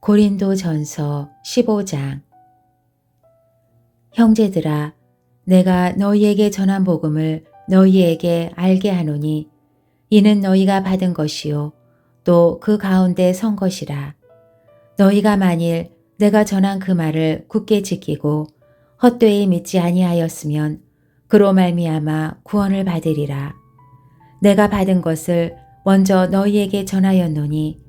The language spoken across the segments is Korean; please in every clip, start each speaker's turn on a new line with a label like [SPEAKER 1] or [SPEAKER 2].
[SPEAKER 1] 고린도전서 15장. 형제들아, 내가 너희에게 전한 복음을 너희에게 알게 하노니 이는 너희가 받은 것이요 또 그 가운데 선 것이라. 너희가 만일 내가 전한 그 말을 굳게 지키고 헛되이 믿지 아니하였으면 그로 말미암아 구원을 받으리라. 내가 받은 것을 먼저 너희에게 전하였노니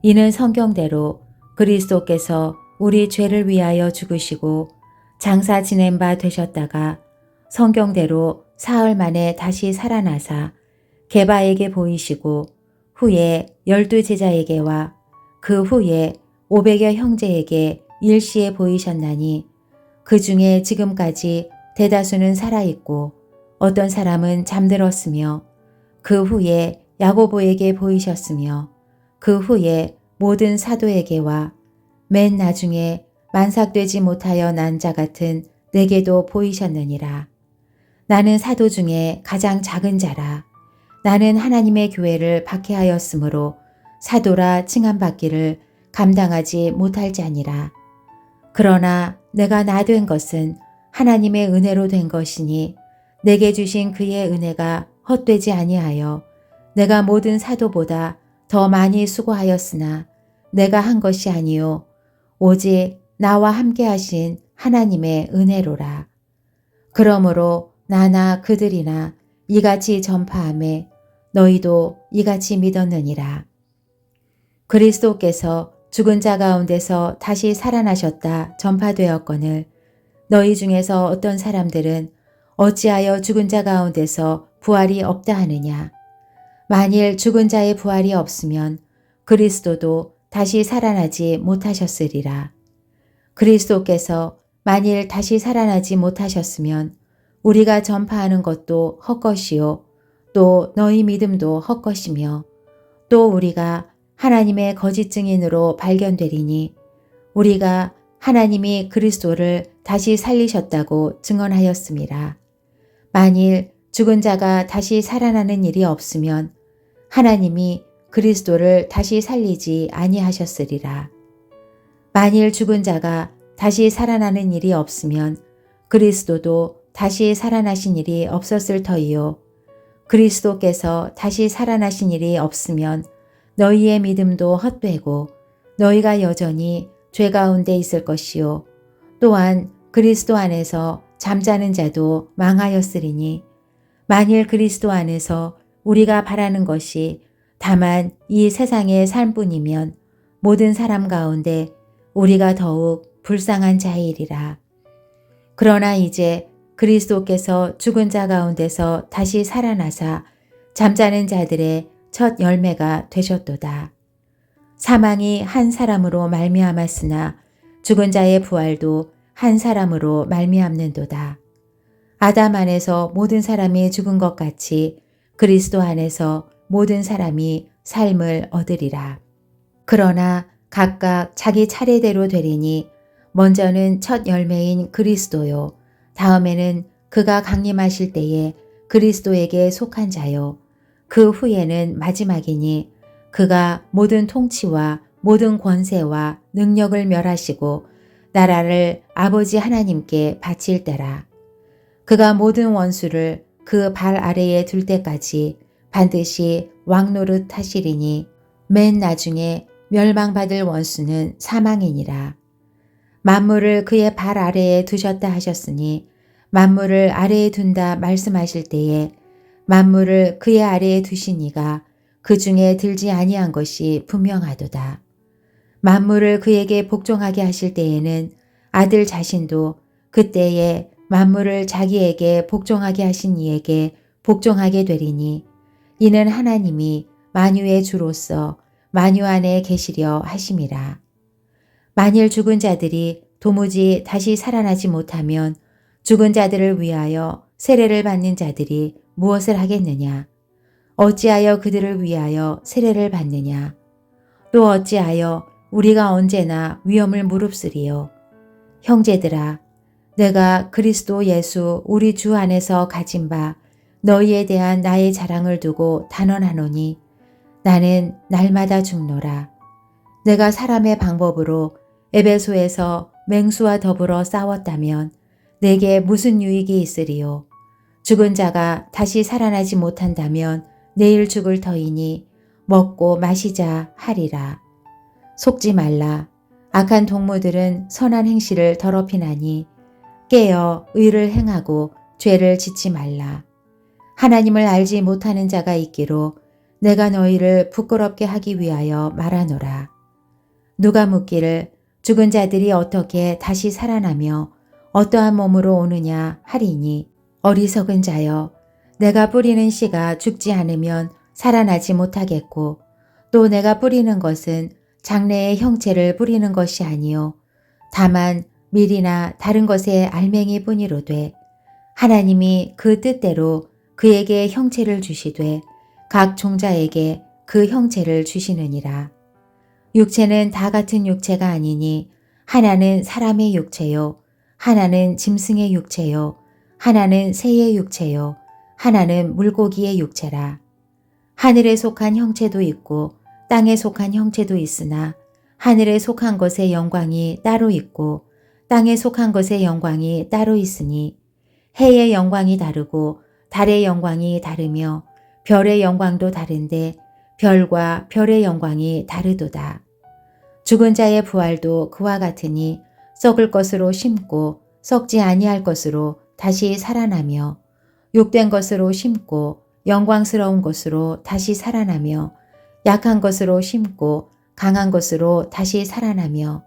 [SPEAKER 1] 이는 성경대로 그리스도께서 우리 죄를 위하여 죽으시고 장사 지낸 바 되셨다가 성경대로 사흘 만에 다시 살아나사 게바에게 보이시고 후에 12 제자에게와 그 후에 500여 형제에게 일시에 보이셨나니 그 중에 지금까지 대다수는 살아있고 어떤 사람은 잠들었으며 그 후에 야고보에게 보이셨으며 그 후에 모든 사도에게와 맨 나중에 만삭되지 못하여 난 자 같은 내게도 보이셨느니라. 나는 사도 중에 가장 작은 자라. 나는 하나님의 교회를 박해하였으므로 사도라 칭함받기를 감당하지 못할 자니라. 그러나 내가 나 된 것은 하나님의 은혜로 된 것이니 내게 주신 그의 은혜가 헛되지 아니하여 내가 모든 사도보다 더 많이 수고하였으나 내가 한 것이 아니요 오직 나와 함께 하신 하나님의 은혜로라. 그러므로 나나 그들이나 이같이 전파하매 너희도 이같이 믿었느니라. 그리스도께서 죽은 자 가운데서 다시 살아나셨다 전파되었거늘 너희 중에서 어떤 사람들은 어찌하여 죽은 자 가운데서 부활이 없다 하느냐. 만일 죽은 자의 부활이 없으면 그리스도도 다시 살아나지 못하셨으리라. 그리스도께서 만일 다시 살아나지 못하셨으면 우리가 전파하는 것도 헛것이요 또 너희 믿음도 헛것이며 또 우리가 하나님의 거짓 증인으로 발견되리니 우리가 하나님이 그리스도를 다시 살리셨다고 증언하였습니다. 만일 죽은 자가 다시 살아나는 일이 없으면 하나님이 그리스도를 다시 살리지 아니하셨으리라. 만일 죽은 자가 다시 살아나는 일이 없으면 그리스도도 다시 살아나신 일이 없었을 터이요. 그리스도께서 다시 살아나신 일이 없으면 너희의 믿음도 헛되고 너희가 여전히 죄 가운데 있을 것이요. 또한 그리스도 안에서 잠자는 자도 망하였으리니 만일 그리스도 안에서 우리가 바라는 것이 다만 이 세상의 삶뿐이면 모든 사람 가운데 우리가 더욱 불쌍한 자이리라. 그러나 이제 그리스도께서 죽은 자 가운데서 다시 살아나사 잠자는 자들의 첫 열매가 되셨도다. 사망이 한 사람으로 말미암았으나 죽은 자의 부활도 한 사람으로 말미암는도다. 아담 안에서 모든 사람이 죽은 것 같이 그리스도 안에서 모든 사람이 삶을 얻으리라. 그러나 각각 자기 차례대로 되리니 먼저는 첫 열매인 그리스도요. 다음에는 그가 강림하실 때에 그리스도에게 속한 자요. 그 후에는 마지막이니 그가 모든 통치와 모든 권세와 능력을 멸하시고 나라를 아버지 하나님께 바칠 때라. 그가 모든 원수를 그 발 아래에 둘 때까지 반드시 왕노릇 하시리니 맨 나중에 멸망받을 원수는 사망이니라. 만물을 그의 발 아래에 두셨다 하셨으니 만물을 아래에 둔다 말씀하실 때에 만물을 그의 아래에 두신 이가 그 중에 들지 아니한 것이 분명하도다. 만물을 그에게 복종하게 하실 때에는 아들 자신도 그때에 만물을 자기에게 복종하게 하신 이에게 복종하게 되리니 이는 하나님이 만유의 주로서 만유 안에 계시려 하심이라. 만일 죽은 자들이 도무지 다시 살아나지 못하면 죽은 자들을 위하여 세례를 받는 자들이 무엇을 하겠느냐? 어찌하여 그들을 위하여 세례를 받느냐? 또 어찌하여 우리가 언제나 위험을 무릅쓰리요? 형제들아, 내가 그리스도 예수 우리 주 안에서 가진 바 너희에 대한 나의 자랑을 두고 단언하노니 나는 날마다 죽노라. 내가 사람의 방법으로 에베소에서 맹수와 더불어 싸웠다면 내게 무슨 유익이 있으리요. 죽은 자가 다시 살아나지 못한다면 내일 죽을 터이니 먹고 마시자 하리라. 속지 말라. 악한 동무들은 선한 행실을 더럽히나니 깨어 의를 행하고 죄를 짓지 말라. 하나님을 알지 못하는 자가 있기로 내가 너희를 부끄럽게 하기 위하여 말하노라. 누가 묻기를 죽은 자들이 어떻게 다시 살아나며 어떠한 몸으로 오느냐 하리니 어리석은 자여 내가 뿌리는 씨가 죽지 않으면 살아나지 못하겠고 또 내가 뿌리는 것은 장래의 형체를 뿌리는 것이 아니요 다만 밀이나 다른 것의 알맹이 뿐이로되 하나님이 그 뜻대로 그에게 형체를 주시되 각 종자에게 그 형체를 주시느니라. 육체는 다 같은 육체가 아니니 하나는 사람의 육체요 하나는 짐승의 육체요 하나는 새의 육체요 하나는 물고기의 육체라. 하늘에 속한 형체도 있고 땅에 속한 형체도 있으나 하늘에 속한 것의 영광이 따로 있고 땅에 속한 것의 영광이 따로 있으니 해의 영광이 다르고 달의 영광이 다르며 별의 영광도 다른데 별과 별의 영광이 다르도다. 죽은 자의 부활도 그와 같으니 썩을 것으로 심고 썩지 아니할 것으로 다시 살아나며 욕된 것으로 심고 영광스러운 것으로 다시 살아나며 약한 것으로 심고 강한 것으로 다시 살아나며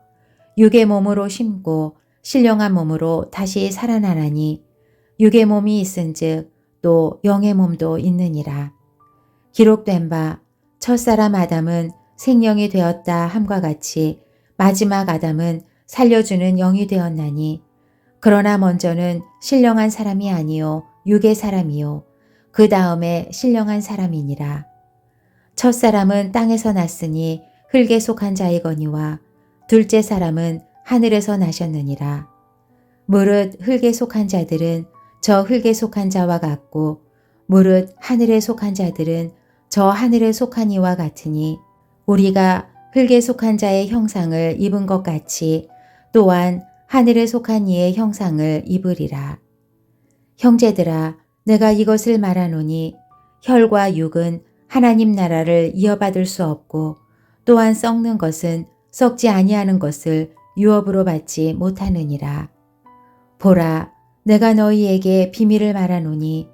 [SPEAKER 1] 육의 몸으로 심고 신령한 몸으로 다시 살아나나니 육의 몸이 있은즉 또 영의 몸도 있느니라. 기록된 바 첫사람 아담은 생령이 되었다 함과 같이 마지막 아담은 살려주는 영이 되었나니 그러나 먼저는 신령한 사람이 아니요 육의 사람이요 그 다음에 신령한 사람이니라. 첫사람은 땅에서 났으니 흙에 속한 자이거니와 둘째 사람은 하늘에서 나셨느니라. 무릇 흙에 속한 자들은 저 흙에 속한 자와 같고 무릇 하늘에 속한 자들은 저 하늘에 속한 이와 같으니 우리가 흙에 속한 자의 형상을 입은 것 같이 또한 하늘에 속한 이의 형상을 입으리라. 형제들아 내가 이것을 말하노니 혈과 육은 하나님 나라를 이어받을 수 없고 또한 썩는 것은 썩지 아니하는 것을 유업으로 받지 못하느니라. 보라 내가 너희에게 비밀을 말하노니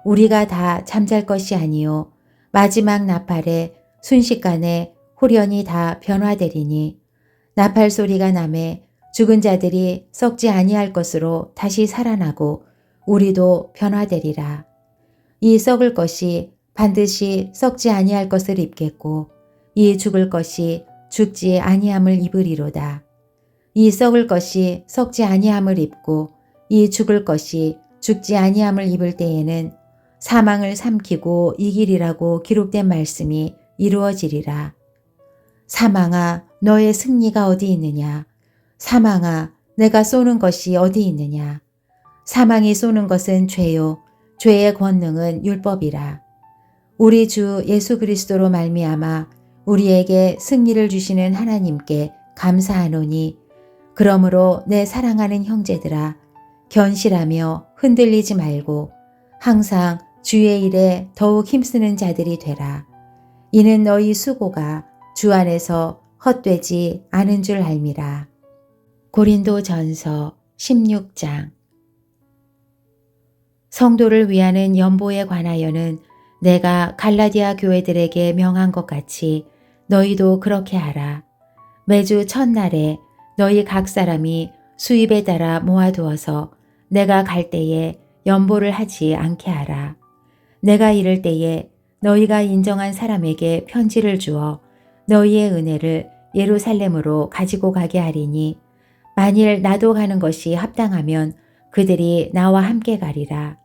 [SPEAKER 1] 우리가 다 잠잘 것이 아니요 마지막 나팔에 순식간에 홀연히 다 변화되리니 나팔 소리가 나매 죽은 자들이 썩지 아니할 것으로 다시 살아나고 우리도 변화되리라. 이 썩을 것이 반드시 썩지 아니할 것을 입겠고 이 죽을 것이 죽지 아니함을 입으리로다. 이 썩을 것이 썩지 아니함을 입고 이 죽을 것이 죽지 아니함을 입을 때에는 사망을 삼키고 이기리라고 기록된 말씀이 이루어지리라. 사망아 너의 승리가 어디 있느냐? 사망아 내가 쏘는 것이 어디 있느냐? 사망이 쏘는 것은 죄요 죄의 권능은 율법이라. 우리 주 예수 그리스도로 말미암아 우리에게 승리를 주시는 하나님께 감사하노니 그러므로 내 사랑하는 형제들아 견실하며 흔들리지 말고 항상 주의 일에 더욱 힘쓰는 자들이 되라. 이는 너희 수고가 주 안에서 헛되지 않은 줄 알미라. 고린도전서 16장. 성도를 위하는 연보에 관하여는 내가 갈라디아 교회들에게 명한 것 같이 너희도 그렇게 하라. 매주 첫날에 너희 각 사람이 수입에 따라 모아두어서 내가 갈 때에 연보를 하지 않게 하라. 내가 이를 때에 너희가 인정한 사람에게 편지를 주어 너희의 은혜를 예루살렘으로 가지고 가게 하리니 만일 나도 가는 것이 합당하면 그들이 나와 함께 가리라.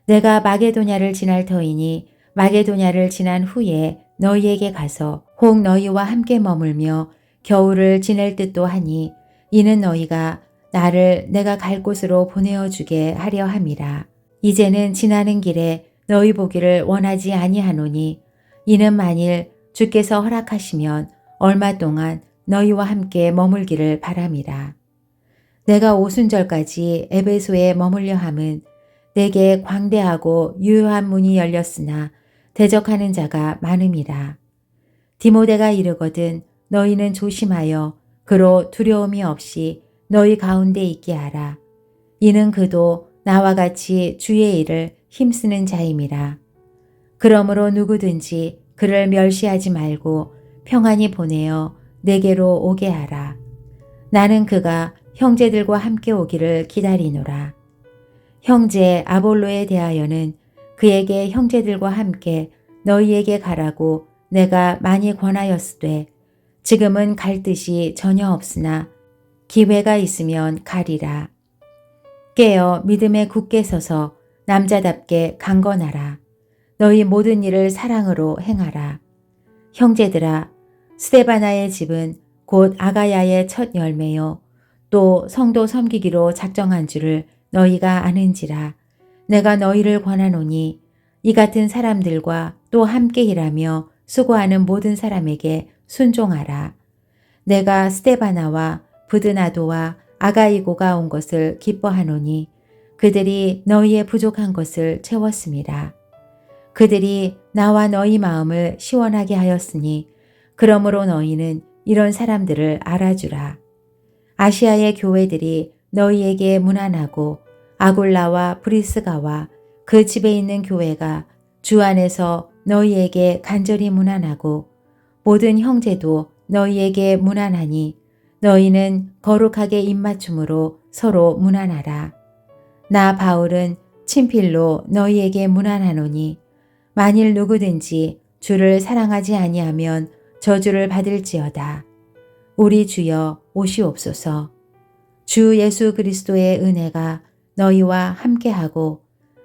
[SPEAKER 1] 내가 마게도냐를 지날 터이니 마게도냐를 지난 후에 너희에게 가서 혹 너희와 함께 머물며 겨울을 지낼 듯도 하니 이는 너희가 나를 내가 갈 곳으로 보내어 주게 하려 함이라. 이제는 지나는 길에 너희 보기를 원하지 아니하노니 이는 만일 주께서 허락하시면 얼마 동안 너희와 함께 머물기를 바람이라. 내가 오순절까지 에베소에 머물려 함은 내게 광대하고 유효한 문이 열렸으나 대적하는 자가 많음이라. 디모데가 이르거든 너희는 조심하여 그로 두려움이 없이 너희 가운데 있게 하라. 이는 그도 나와 같이 주의 일을 힘쓰는 자임이라. 그러므로 누구든지 그를 멸시하지 말고 평안히 보내어 내게로 오게 하라. 나는 그가 형제들과 함께 오기를 기다리노라. 형제 아볼로에 대하여는 그에게 형제들과 함께 너희에게 가라고 내가 많이 권하였으되 지금은 갈 뜻이 전혀 없으나 기회가 있으면 가리라. 깨어 믿음에 굳게 서서 남자답게 강건하라. 너희 모든 일을 사랑으로 행하라. 형제들아, 스데바나의 집은 곧 아가야의 첫 열매요. 또 성도 섬기기로 작정한 줄을 너희가 아는지라. 내가 너희를 권하노니 이 같은 사람들과 또 함께 일하며 수고하는 모든 사람에게 순종하라. 내가 스데바나와 브드나도와 아가이고가 온 것을 기뻐하노니 그들이 너희의 부족한 것을 채웠습니다. 그들이 나와 너희 마음을 시원하게 하였으니 그러므로 너희는 이런 사람들을 알아주라. 아시아의 교회들이 너희에게 문안하고 아굴라와 브리스가와 그 집에 있는 교회가 주 안에서 너희에게 간절히 문안하고 모든 형제도 너희에게 문안하니 너희는 거룩하게 입맞춤으로 서로 문안하라. 나 바울은 친필로 너희에게 문안하노니 만일 누구든지 주를 사랑하지 아니하면 저주를 받을지어다. 우리 주여 오시옵소서. 주 예수 그리스도의 은혜가 너희와 함께하고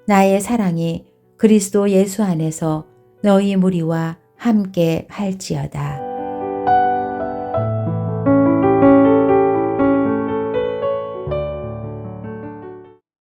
[SPEAKER 1] 나의 사랑이 그리스도 예수 안에서 너희 무리와 함께 할지어다.